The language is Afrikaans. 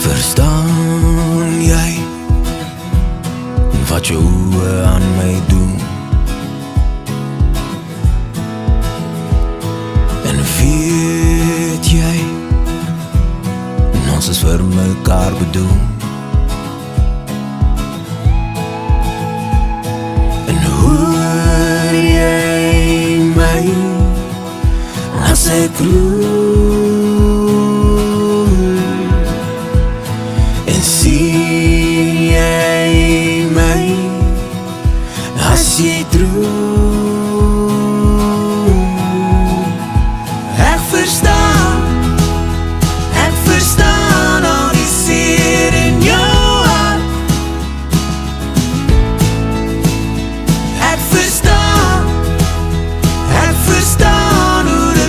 Verstaan jy wat jou oë aan my doen? En weet jy, ons is vir mekaar bedoel. En hoor jy my as ek roep?